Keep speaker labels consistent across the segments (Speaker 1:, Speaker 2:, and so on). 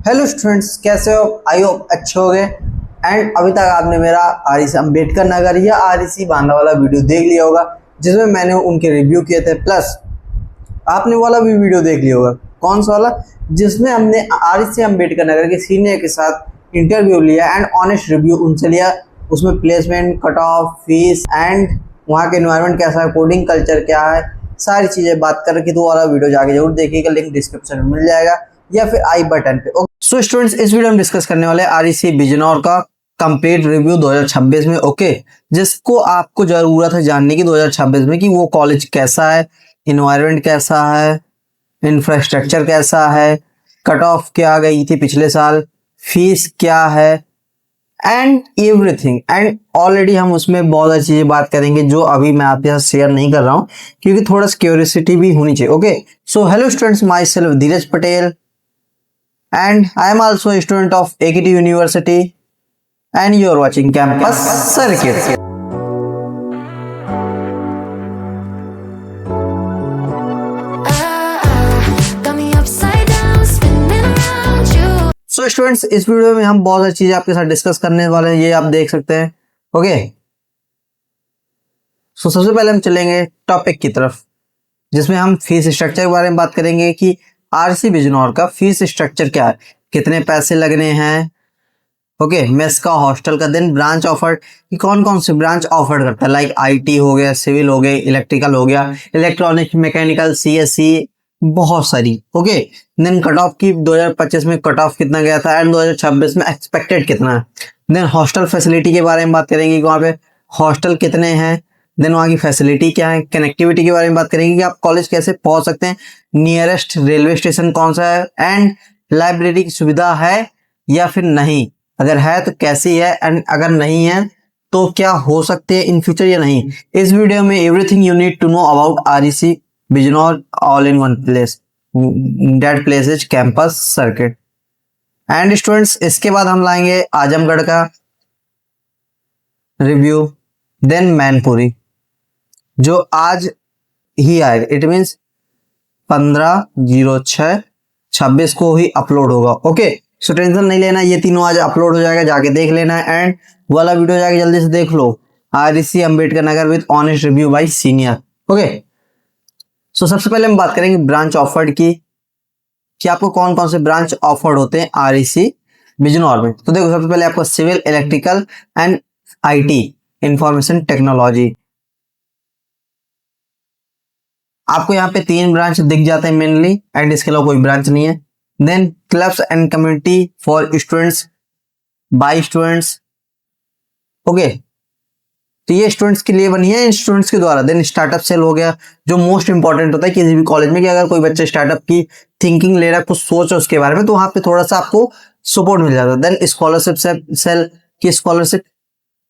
Speaker 1: Hello students, कैसे हो? I hope अच्छे हो गए। एंड अभी तक आपने मेरा आरईसी अम्बेडकर नगर या आरईसी बांदा वाला वीडियो देख लिया होगा, जिसमें मैंने उनके रिव्यू किए थे। प्लस आपने वाला भी वीडियो देख लिया होगा। कौन सा वाला? जिसमें हमने आरईसी अम्बेडकर नगर के सीनियर के साथ इंटरव्यू लिया एंड ऑनेस्ट रिव्यू उनसे लिया। उसमें placement, cut off, fees and वहाँ के एनवायरनमेंट कैसा है, कोडिंग कल्चर क्या है, सारी चीज़ें बात कर रखी। तो वाला वीडियो जाके जरूर देखिएगा, लिंक डिस्क्रिप्शन में मिल जाएगा या फिर आई बटन पे। सो स्टूडेंट्स, इस वीडियो में डिस्कस करने वाले आरईसी बिजनौर का कंप्लीट रिव्यू 2026 में। ओके, जिसको आपको जरूरत है जानने की 2026 में कि वो कॉलेज कैसा है, इन्वायरमेंट कैसा है, इंफ्रास्ट्रक्चर कैसा है, कट ऑफ क्या गई थी पिछले साल, फीस क्या है एंड एवरीथिंग। एंड ऑलरेडी हम उसमें बहुत सारी चीजें बात करेंगे जो अभी मैं आपके साथ शेयर नहीं कर रहा हूँ, क्योंकि थोड़ा क्यूरियोसिटी भी होनी चाहिए। Okay, so hello students, my self Dheeraj Patel and I am also a student of AKT University and you are watching Campus Circuit. So students, इस वीडियो में हम बहुत सारी चीजें आपके साथ डिस्कस करने वाले हैं, ये आप देख सकते हैं। ओके, सो सबसे पहले हम चलेंगे टॉपिक की तरफ, जिसमें हम फीस स्ट्रक्चर के बारे में बात करेंगे कि आरसी बिजनौर का फीस स्ट्रक्चर क्या है, कितने पैसे लगने हैं। ओके, मेस का, हॉस्टल का, देन ब्रांच ऑफर्ड कि कौन कौन से ब्रांच ऑफर्ड करता है, लाइक आईटी हो गया, सिविल हो गए, इलेक्ट्रिकल हो गया, इलेक्ट्रॉनिक, मैकेनिकल, सीएससी, बहुत सारी। ओके, देन कट ऑफ की 2025 में कट ऑफ कितना गया था एंड 2026 में एक्सपेक्टेड कितना है। देन हॉस्टल फैसिलिटी के बारे में बात करेंगे कि वहाँ पे हॉस्टल कितने हैं, देन वहाँ की फैसिलिटी क्या है, कनेक्टिविटी के बारे में बात करेंगे कि आप कॉलेज कैसे पहुंच सकते हैं, नियरेस्ट रेलवे स्टेशन कौन सा है, एंड लाइब्रेरी की सुविधा है या फिर नहीं, अगर है तो कैसी है, एंड अगर नहीं है तो क्या हो सकते हैं इन फ्यूचर या नहीं। इस वीडियो में everything you need to know about REC Bijnor all in one place, that place is campus circuit. And students, इसके बाद हम लाएंगे आजमगढ़ का रिव्यू, देन मैनपुरी जो आज ही आएगा, इट मीन्स 15/06/26 को ही अपलोड होगा। ओके, सो टेंशन नहीं लेना, ये तीनों आज अपलोड हो जाएगा, जाके देख लेना। एंड वाला वीडियो जाके जल्दी से देख लो, REC Ambedkar Nagar with honest review by senior. Okay, so सबसे पहले हम बात करेंगे ब्रांच ऑफर्ड की कि आपको कौन कौन से ब्रांच ऑफर्ड होते हैं आरईसी बिजनौर में। तो देखो, सबसे पहले आपको civil, electrical and IT, information technology, आपको यहाँ पे 3 ब्रांच दिख जाते हैं मेनली, एंड इसके अलावा कोई ब्रांच नहीं है। Then clubs and community for students by students. Okay, तो ये स्टूडेंट्स के लिए बनी है, स्टूडेंट्स के द्वारा। देन स्टार्टअप सेल हो गया, जो मोस्ट इंपॉर्टेंट होता है किसी भी कॉलेज में, कि अगर कोई बच्चा स्टार्टअप की थिंकिंग ले रहा है, कुछ सोच है उसके बारे में, तो वहां पे थोड़ा सा आपको सपोर्ट मिल जाता है। देन स्कॉलरशिप सेल की स्कॉलरशिप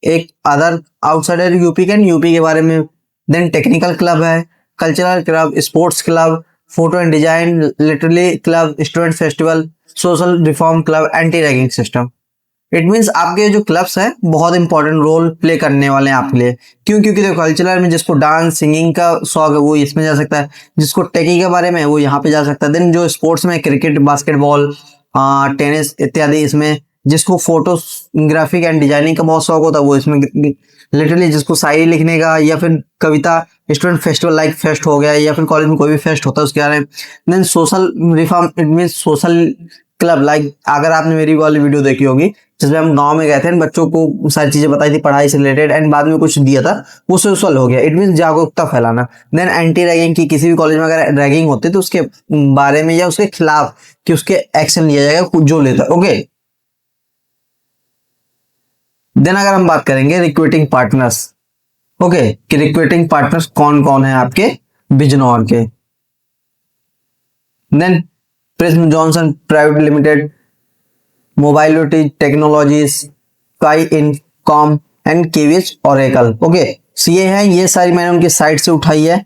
Speaker 1: एक अदर आउटसाइडर यूपी के बारे में। देन टेक्निकल क्लब है, cultural club, sports club, photo and design, literary club, student festival, social reform club, anti ragging system. It means आपके जो क्लब्स हैं बहुत इंपॉर्टेंट रोल प्ले करने वाले हैं आपके लिए। क्यों? क्योंकि देखो, कल्चरल में जिसको डांस सिंगिंग का शौक है वो इसमें जा सकता है, जिसको टेकी के बारे में है वो यहाँ पे जा सकता है। देन जो स्पोर्ट्स में क्रिकेट, बास्केटबॉल, टेनिस इत्यादि, इसमें जिसको फोटोग्राफिक एंड डिजाइनिंग का बहुत शौक होता है वो इसमें, लिटरली जिसको शायरी लिखने का या फिर कविता, स्टूडेंट फेस्टिवल लाइक फेस्ट हो गया, या फिर कॉलेज में कोई भी फेस्ट होता है उसके बारे में। Then social reform, it mean social club, like अगर आपने मेरी वाली वीडियो देखी होगी जिसमें हम गांव में गए थे, बच्चों को सारी चीजें बताई थी पढ़ाई से रिलेटेड, एंड बाद में कुछ दिया था, वो सोशल हो गया, इट मीन जागरूकता फैलाना। देन एंटी रैगिंग की, किसी भी कॉलेज में अगर रैगिंग होती है तो उसके बारे में या उसके खिलाफ कि उसके एक्शन लिया जाएगा जो लेता है। ओके, देन अगर हम बात करेंगे रिक्रूटिंग पार्टनर्स, ओके, कि रिक्रूटिंग पार्टनर्स कौन कौन है आपके बिजनौर के। Then Prism Johnson private limited, mobility technologies, Kai Incom and KVH Oracle. Okay, so ये है, ये सारी मैंने उनकी साइट से उठाई है।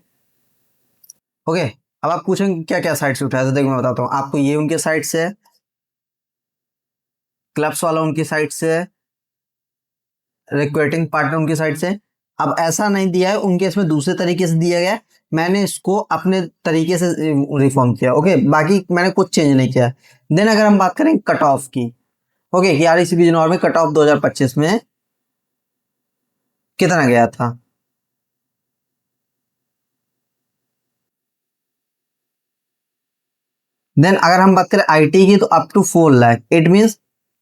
Speaker 1: ओके, अब आप पूछेंगे क्या क्या साइट से उठाया, तो देखो मैं बताता हूँ आपको। ये उनके साइट से है, क्लब्स वाला उनकी साइट से है, रिक्रूटिंग पार्टनर उनकी साइट से, अब ऐसा नहीं दिया है, उनके इसमें दूसरे तरीके से दिया गया है, मैंने इसको अपने तरीके से रिफॉर्म किया। ओके, बाकी मैंने कुछ चेंज नहीं किया। देन अगर हम बात करें कट ऑफ की, ओके, कि RECB जनौर में कट ऑफ 2025 में कितना गया था। देन अगर हम बात करें IT की तो up to 4 lakh, it means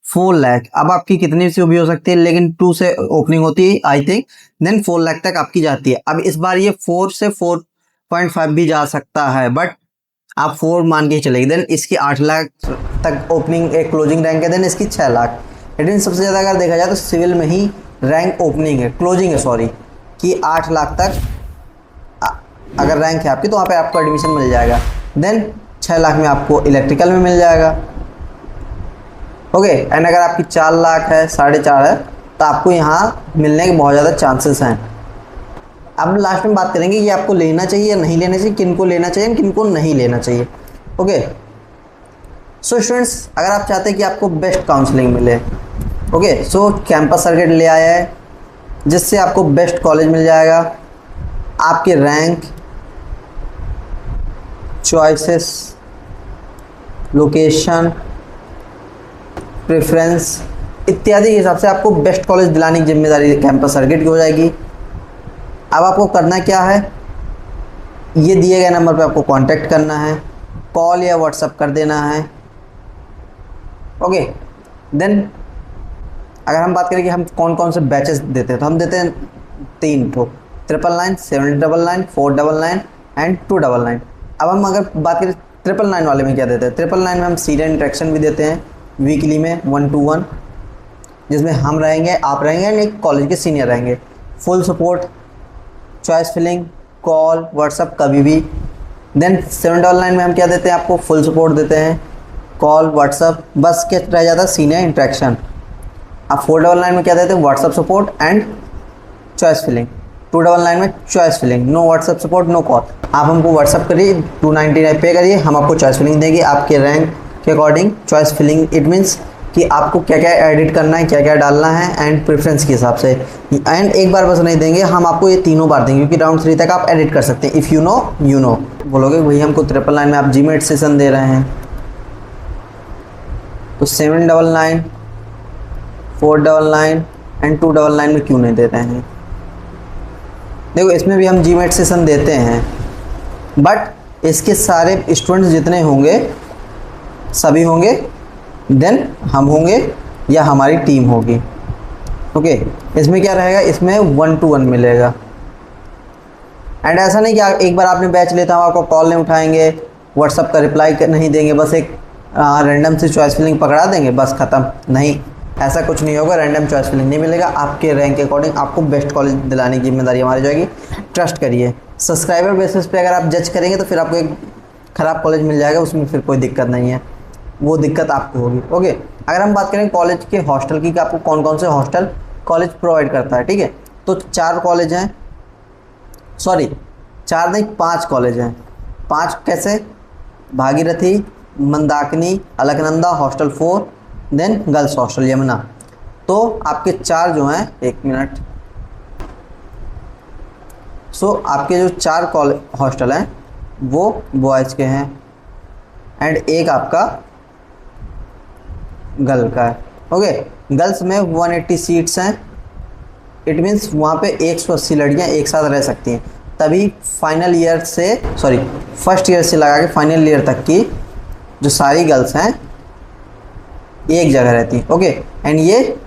Speaker 1: 4 lakh. अब आपकी कितनी से भी हो सकती है, लेकिन 2 से ओपनिंग होती है आई थिंक, देन 4 लाख तक आपकी जाती है। अब इस बार ये 4 से 4.5 भी जा सकता है, बट आप 4 मान के ही चलेगी। देन इसकी 8 लाख तक ओपनिंग एक क्लोजिंग रैंक है, देन इसकी 6 लाख। इट मीन सबसे ज़्यादा अगर देखा जाए तो सिविल में ही रैंक ओपनिंग है, क्लोजिंग है सॉरी, कि 8 लाख तक अगर रैंक है आपकी तो वहाँ पे आपको एडमिशन मिल जाएगा। देन 6 लाख में आपको इलेक्ट्रिकल में मिल जाएगा। ओके, एंड अगर आपकी 4 लाख है, 4.5 है, तो आपको यहाँ मिलने के बहुत ज़्यादा चांसेस हैं। अब लास्ट में बात करेंगे ये आपको लेना चाहिए या नहीं लेना चाहिए, किनको लेना चाहिए किनको नहीं लेना चाहिए। ओके, सो स्टूडेंट्स, अगर आप चाहते हैं कि आपको बेस्ट काउंसलिंग मिले, ओके, सो कैंपस सर्किट ले आया है जिससे आपको बेस्ट कॉलेज मिल जाएगा, आपके रैंक, चॉइसेस, लोकेशन, प्रेफरेंस इत्यादि के हिसाब से आपको बेस्ट कॉलेज दिलाने की जिम्मेदारी कैंपस सर्किट की हो जाएगी। अब आपको करना क्या है, ये दिए गए नंबर पे आपको कांटेक्ट करना है, कॉल या व्हाट्सएप कर देना है। ओके, देन अगर हम बात करें कि हम कौन कौन से बैचेस देते हैं, तो हम देते हैं 3 ठो, 999, 799, 499 एंड 299। अब हम अगर बात करें 999 वाले में क्या देते हैं, 999 में हम सीनियर इंटरेक्शन भी देते हैं वीकली में 1-to-1, जिसमें हम रहेंगे, आप रहेंगे एंड एक कॉलेज के सीनियर रहेंगे। Full support, choice filling, call, WhatsApp कभी भी। देन 799 में हम क्या देते हैं, आपको फुल सपोर्ट देते हैं, कॉल, व्हाट्सअप, बस क्या रह जाता है सीनियर इंटरेक्शन। आप 499 में क्या देते हैं, WhatsApp support and choice filling. 299 में choice filling, no WhatsApp support, no call. आप हमको व्हाट्सअप करिए, 299 पे करिए, हम आपको चॉइस फिलिंग देंगे आपके रैंक के according. Choice filling it means कि आपको क्या क्या एडिट करना है, क्या क्या डालना है एंड प्रेफरेंस के हिसाब से। एंड एक बार बस नहीं देंगे, हम आपको ये तीनों बार देंगे, क्योंकि राउंड 3 तक आप एडिट कर सकते हैं। If you know you know. बोलोगे भैया हमको 999 में आप GMAT सेशन दे रहे हैं, तो 799, 499 एंड 299 में क्यों नहीं दे रहे हैं। देखो इसमें भी हम GMAT सेशन देते हैं, बट इसके सारे स्टूडेंट्स जितने होंगे सभी होंगे, देन हम होंगे या हमारी टीम होगी। ओके, इसमें क्या रहेगा, इसमें 1-to-1 मिलेगा। एंड ऐसा नहीं कि एक बार आपने बैच लेता हूँ आपको कॉल नहीं उठाएंगे, व्हाट्सअप का रिप्लाई नहीं देंगे, बस एक रैंडम से चॉइस फिलिंग पकड़ा देंगे, बस ख़त्म। नहीं, ऐसा कुछ नहीं होगा, रैंडम चॉइस फिलिंग नहीं मिलेगा। आपके रैंक के अकॉर्डिंग आपको बेस्ट कॉलेज दिलाने की जिम्मेदारी हमारी जाएगी। ट्रस्ट करिए, सब्सक्राइबर बेसिस पे अगर आप जज करेंगे तो फिर आपको एक ख़राब कॉलेज मिल जाएगा, उसमें फिर कोई दिक्कत नहीं है, वो दिक्कत आपको होगी। ओके, अगर हम बात करें कॉलेज के हॉस्टल की कि आपको कौन कौन से हॉस्टल कॉलेज प्रोवाइड करता है, ठीक है, तो 4 कॉलेज हैं, सॉरी 4 नहीं 5 कॉलेज हैं। 5 कैसे, Bhagirathi, Mandakini, Alaknanda, hostel 4, then girls hostel Yamuna. तो आपके 4 जो हैं, 1 मिनट, सो आपके जो 4 कॉलेज हॉस्टल हैं वो बॉयज़ के हैं एंड एक आपका गर्ल का है। ओके, गर्ल्स में 180 सीट्स हैं, इट मीन्स वहाँ पे 180 लड़कियाँ एक साथ रह सकती हैं। तभी फाइनल ईयर से, सॉरी फर्स्ट ईयर से लगा के फाइनल ईयर तक की जो सारी गर्ल्स हैं एक जगह रहती हैं। ओके, एंड ये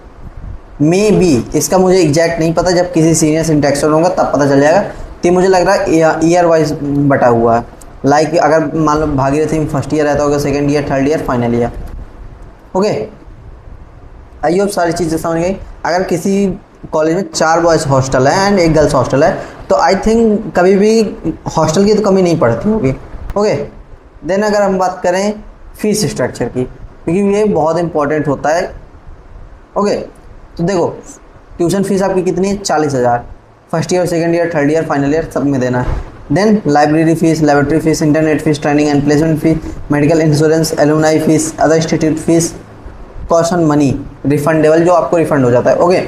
Speaker 1: मे बी, इसका मुझे एग्जैक्ट नहीं पता, जब किसी सीनियर से इंटरेक्शन होगा तब पता चल जाएगा। तो मुझे लग रहा है ईयर वाइज बटा हुआ है, लाइक अगर मान लो भागीरथी में फर्स्ट ईयर रहता होगा, second year, third year, final year. Okay, I hope सारी चीज़ें समझ गई। अगर किसी कॉलेज में 4 बॉयज़ हॉस्टल है एंड एक गर्ल्स हॉस्टल है, तो आई थिंक कभी भी हॉस्टल की तो कमी नहीं पड़ती होगी। ओके, देन अगर हम बात करें फीस स्ट्रक्चर की, क्योंकि ये बहुत इंपॉर्टेंट होता है। ओके, तो देखो ट्यूशन फीस आपकी कितनी है, 40,000, first year, second year, third year, final year सब में देना है। Then library fees, laboratory fees, internet fees, training and placement fees, medical insurance, alumni fees, other institute fees, caution money refundable, जो आपको refund हो जाता है। ओके,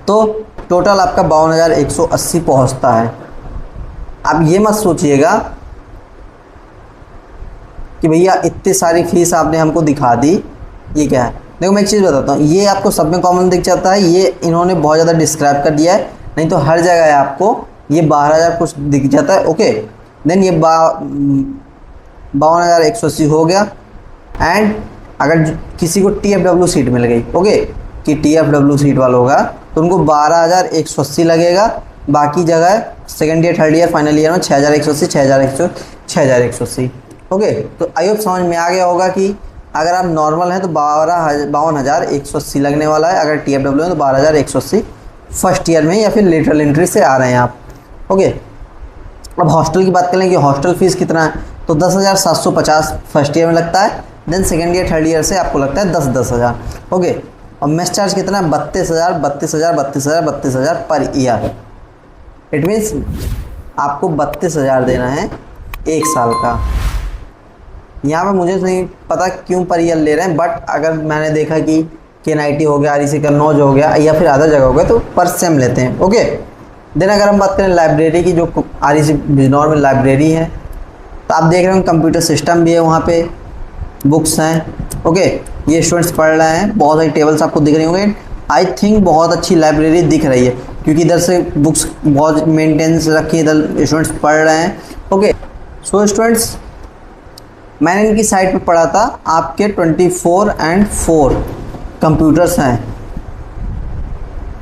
Speaker 1: तो टोटल आपका 52,180 पहुंचता है। अब ये मत सोचिएगा कि भैया इतनी सारी फीस आपने हमको दिखा दी, ये क्या है। देखो मैं एक चीज़ बताता हूँ, ये आपको सब में कॉमन दिख जाता है, ये इन्होंने बहुत ज़्यादा डिस्क्राइब कर दिया है, नहीं तो हर जगह है आपको ये 12,000 कुछ दिख जाता है। ओके, देन ये 52,180 हो गया। एंड अगर किसी को TFW सीट मिल गई, ओके, कि TFW सीट वाला होगा तो उनको 12,180 लगेगा। बाकी जगह second year, third year, final year में 6,180, 6,180। ओके, तो आई होप समझ में आ गया होगा कि अगर आप नॉर्मल हैं तो 52,180 लगने वाला है, अगर TFW है तो 12,180 फर्स्ट ईयर में या फिर लेटरल एंट्री से आ रहे हैं आप। ओके, अब हॉस्टल की बात करें कि हॉस्टल फीस कितना है, तो 10,750 फर्स्ट ईयर में लगता है, then second year third year से आपको लगता है 10,000। ओके, और मेस चार्ज कितना है, 32,000 पर ईयर। इट मीन्स आपको 32,000 देना है एक साल का। यहाँ पे मुझे नहीं पता क्यों पर ईयर ले रहे हैं, बट अगर मैंने देखा कि KNIT हो गया, REC कन्नौज हो गया या फिर अदर जगह हो गया तो पर सेम लेते हैं। ओके, देन अगर हम बात करें लाइब्रेरी की, जो REC बिजनौर में लाइब्रेरी है, तो आप देख रहे हैं कंप्यूटर सिस्टम भी है, वहाँ पे बुक्स हैं। ओके, ये स्टूडेंट्स पढ़ रहे हैं, बहुत सारी टेबल्स आपको दिख रही होंगे। आई थिंक बहुत अच्छी लाइब्रेरी दिख रही है क्योंकि इधर से बुक्स बहुत मेंटेनेंस रखी है, इधर स्टूडेंट्स पढ़ रहे हैं। ओके, सो स्टूडेंट्स मैंने इनकी साइट पे पढ़ा था, आपके 24 and 4 कंप्यूटर्स हैं।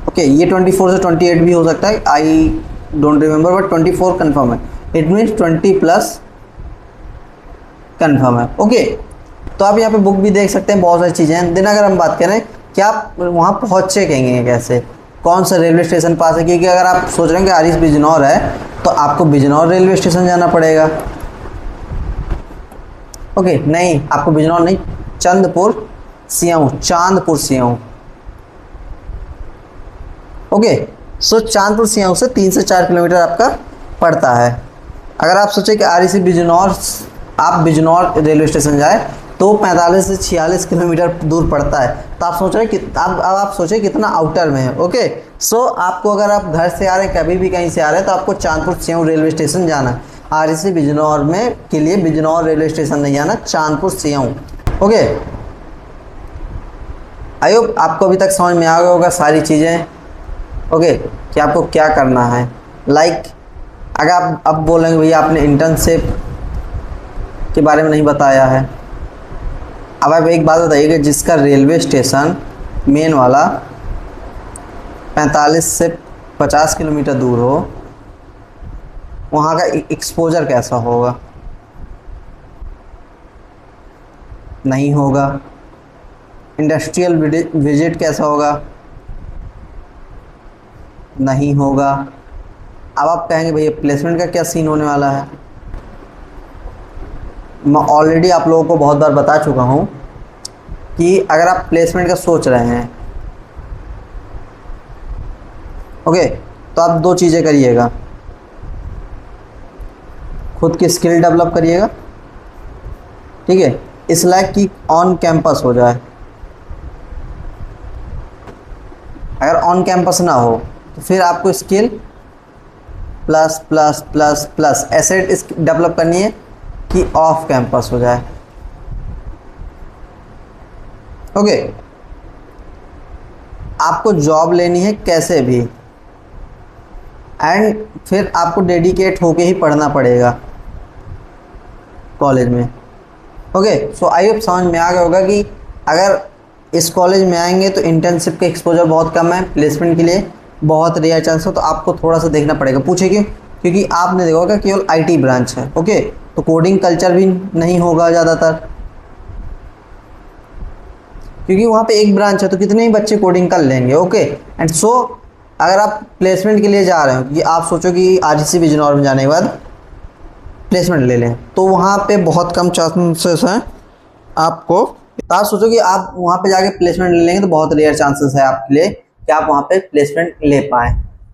Speaker 1: ओके, ये 24 से 28 भी हो सकता है, I don't remember, but 24 confirm है। इट मीन्स 20+ कंफर्म है। ओके, तो आप यहाँ पे बुक भी देख सकते हैं, बहुत सारी चीज़ें हैं। दिन अगर हम बात करें कि आप वहाँ पहुँचे कहेंगे कैसे, कौन सा रेलवे स्टेशन पास है, क्योंकि अगर आप सोच रहे हैं कि REC बिजनौर है तो आपको बिजनौर रेलवे स्टेशन जाना पड़ेगा। ओके, नहीं, आपको बिजनौर नहीं, चांदपुर सियाऊं। ओके, सो चांदपुर सियाऊं से 3 से 4 किलोमीटर आपका पड़ता है। अगर आप सोचें कि REC बिजनौर, आप बिजनौर रेलवे स्टेशन जाए तो 45 से 46 किलोमीटर दूर पड़ता है। तो आप सोच रहे हैं कि अब आप सोचें कितना आउटर में है। ओके, सो आपको अगर आप घर से आ रहे हैं, कभी भी कहीं से आ रहे हैं, तो आपको चांदपुर सियाऊं रेलवे स्टेशन जाना है। REC बिजनौर में के लिए बिजनौर रेलवे स्टेशन नहीं जाना, चांदपुर सियाऊं। ओके, आई होप आपको अभी तक समझ में आ गया होगा सारी चीज़ें। ओके, कि आपको क्या करना है। लाइक अगर आप अब बोलेंगे भैया आपने इंटर्नशिप के बारे में नहीं बताया है, अब आप एक बात बताइएगा, जिसका रेलवे स्टेशन मेन वाला 45 से 50 किलोमीटर दूर हो, वहाँ का एक्सपोजर कैसा होगा? नहीं होगा। इंडस्ट्रियल विजिट कैसा होगा? नहीं होगा। अब आप कहेंगे भैया प्लेसमेंट का क्या सीन होने वाला है? मैं ऑलरेडी आप लोगों को बहुत बार बता चुका हूँ कि अगर आप प्लेसमेंट का सोच रहे हैं, ओके, तो आप 2 चीज़ें करिएगा। खुद की स्किल डेवलप करिएगा, ठीक है, इस लायक कि ऑन कैंपस हो जाए। अगर ऑन कैंपस ना हो तो फिर आपको skill plus plus plus plus asset develop करनी है कि ऑफ कैंपस हो जाए। ओके, आपको जॉब लेनी है कैसे भी, एंड फिर आपको डेडिकेट होके ही पढ़ना पड़ेगा कॉलेज में। ओके, सो आई होप समझ में आ गया होगा कि अगर इस कॉलेज में आएंगे तो इंटर्नशिप का एक्सपोजर बहुत कम है, प्लेसमेंट के लिए बहुत रेयर चांस हो, तो आपको थोड़ा सा देखना पड़ेगा। पूछे क्यों? क्योंकि आपने देखा होगा केवल IT ब्रांच है। ओके, तो कोडिंग कल्चर भी नहीं होगा ज़्यादातर, क्योंकि वहाँ पे एक ब्रांच है तो कितने ही बच्चे कोडिंग कर लेंगे। ओके, एंड सो अगर आप प्लेसमेंट के लिए जा रहे हो कि आप सोचो कि REC बिजनौर में जाने के बाद प्लेसमेंट ले लें, तो वहाँ पे बहुत कम चांसेस हैं आपको। तो आप सोचो कि आप वहाँ पे जाके प्लेसमेंट ले लेंगे तो बहुत रेयर चांसेस है आपके लिए कि आप वहाँ पे प्लेसमेंट ले पाएँ।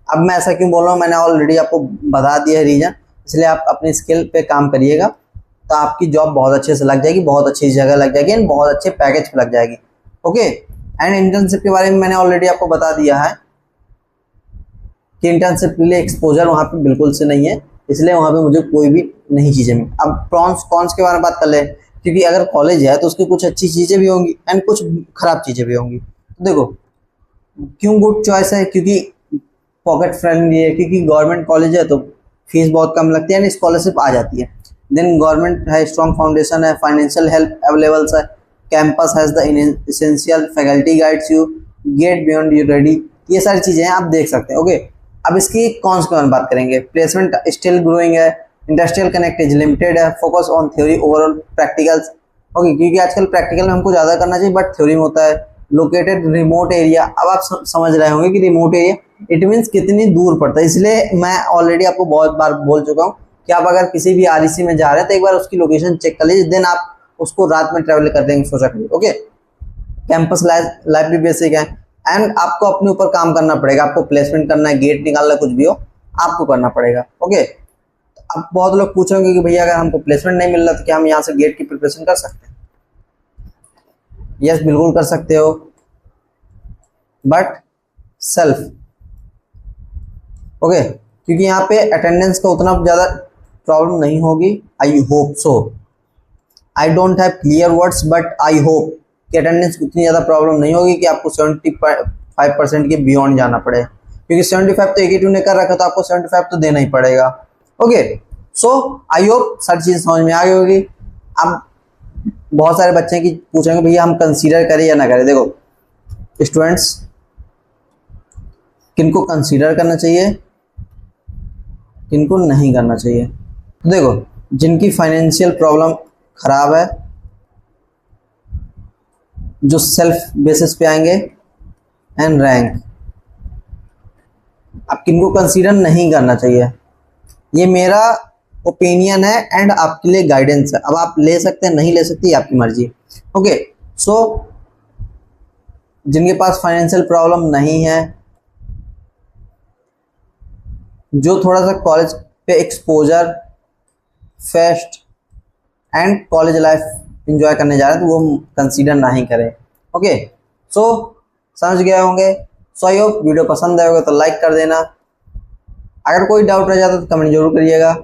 Speaker 1: अब मैं ऐसा क्यों बोल रहा हूँ, मैंने ऑलरेडी आपको बता दिया है रीज़न, इसलिए आप अपनी स्किल पे काम करिएगा तो आपकी जॉब बहुत अच्छे से लग जाएगी, बहुत अच्छी जगह लग जाएगी एंड बहुत अच्छे पैकेज पे लग जाएगी। ओके, एंड इंटर्नशिप के बारे में मैंने ऑलरेडी आपको बता दिया है कि इंटर्नशिप के लिए एक्सपोजर वहाँ पे बिल्कुल से नहीं है, इसलिए वहाँ पे मुझे कोई भी नई चीज़ें मिली। अब प्रॉन्स कॉन्स के बारे में बात कर ले, क्योंकि अगर कॉलेज है तो उसकी कुछ अच्छी चीज़ें भी होंगी एंड कुछ खराब चीज़ें भी होंगी। तो देखो क्यों गुड चॉइस है, क्योंकि पॉकेट फ्रेंडली है, क्योंकि गवर्नमेंट कॉलेज है तो फीस बहुत कम लगती है एंड स्कॉलरशिप आ जाती है। देन गवर्नमेंट है, स्ट्रॉन्ग फाउंडेशन है, फाइनेंशियल हेल्प अवेलेबल है, campus has the essential faculty guides you get beyond you ready, ये सारी चीज़ें हैं आप देख सकते हैं। ओके, अब इसकी कॉन्स के बारे में बात करेंगे। प्लेसमेंट स्टिल ग्रोइंग है, इंडस्ट्रियल कनेक्ट इज लिमिटेड है, focus on theory overall practicals. Okay, क्योंकि आजकल प्रैक्टिकल में हमको ज़्यादा करना चाहिए बट थ्योरी में होता है। लोकेटेड रिमोट एरिया, अब आप समझ रहे होंगे कि रिमोट एरिया इट मीन्स कितनी दूर पड़ता है, इसलिए मैं ऑलरेडी आपको बहुत बार बोल चुका हूँ कि आप अगर किसी भी आरईसी में जा रहे हैं तो एक बार उसकी लोकेशन चेक कर लीजिए, देन आप उसको रात में ट्रैवल कर देंगे सोचा करिए। ओके, कैंपस लाइफ भी बेसिक है एंड आपको अपने ऊपर काम करना पड़ेगा, आपको प्लेसमेंट करना है, गेट निकालना, कुछ भी हो आपको करना पड़ेगा। ओके, अब बहुत लोग पूछेंगे कि भैया अगर हमको प्लेसमेंट नहीं मिल रहा तो क्या हम यहाँ से गेट की प्रिपरेशन कर सकते हैं? यस, बिल्कुल कर सकते हो, बट सेल्फ। ओके, क्योंकि यहाँ पे अटेंडेंस का उतना ज़्यादा प्रॉब्लम नहीं होगी, I hope so. I don't have clear words but I hope कि अटेंडेंस उतनी ज़्यादा प्रॉब्लम नहीं होगी कि आपको 75% के बियॉन्ड जाना पड़े, क्योंकि 75 तो 82 ने कर रखा तो आपको 75 तो देना ही पड़ेगा। ओके, सो आई होप सारी चीज़ समझ में आ गई होगी। अब बहुत सारे बच्चे की पूछेंगे भैया हम कंसीडर करें या ना करें। देखो स्टूडेंट्स, किनको कंसीडर करना चाहिए, किनको नहीं करना चाहिए। तो देखो, जिनकी फाइनेंशियल प्रॉब्लम खराब है, जो सेल्फ बेसिस पे आएंगे एंड रैंक, आप किनको कंसीडर नहीं करना चाहिए, ये मेरा ओपिनियन है एंड आपके लिए गाइडेंस है। अब आप ले सकते हैं, नहीं ले सकते, आपकी मर्जी। ओके, सो जिनके पास फाइनेंशियल प्रॉब्लम नहीं है, जो थोड़ा सा कॉलेज पे exposure, fest and college life enjoy करने जा रहे हैं तो वो कंसीडर नहीं करें। ओके, सो समझ गए होंगे। सो आई होप वीडियो पसंद आएगा तो लाइक कर देना, अगर कोई डाउट रह जाता तो कमेंट जरूर करिएगा,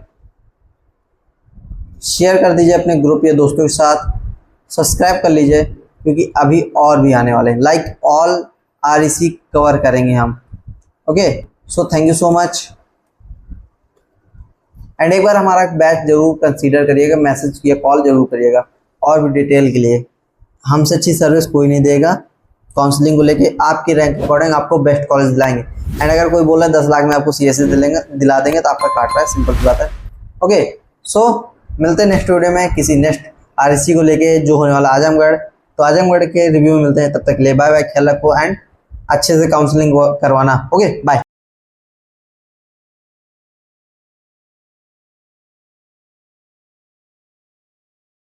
Speaker 1: शेयर कर दीजिए अपने ग्रुप या दोस्तों के साथ, सब्सक्राइब कर लीजिए क्योंकि अभी और भी आने वाले हैं, लाइक ऑल आरईसी कवर करेंगे हम। Okay, so thank you so much and एक बार हमारा बैच जरूर कंसीडर करिएगा, मैसेज या कॉल जरूर करिएगा और भी डिटेल के लिए। हमसे अच्छी सर्विस कोई नहीं देगा, काउंसलिंग को लेके आपकी रैंक अकॉर्डिंग आपको बेस्ट कॉलेज दिलाएंगे। एंड अगर कोई बोला 10 लाख में आपको सीएससी दिला देंगे तो आपका काट रहा है, सिंपल सी बात है। ओके, सो मिलते हैं नेक्स्ट वीडियो में किसी नेक्स्ट आरईसी को लेके जो होने वाला आजमगढ़। तो आजमगढ़ के रिव्यू में मिलते हैं, तब तक ले बाय बाय, ख्याल रखो एंड अच्छे से काउंसलिंग करवाना। Okay, bye.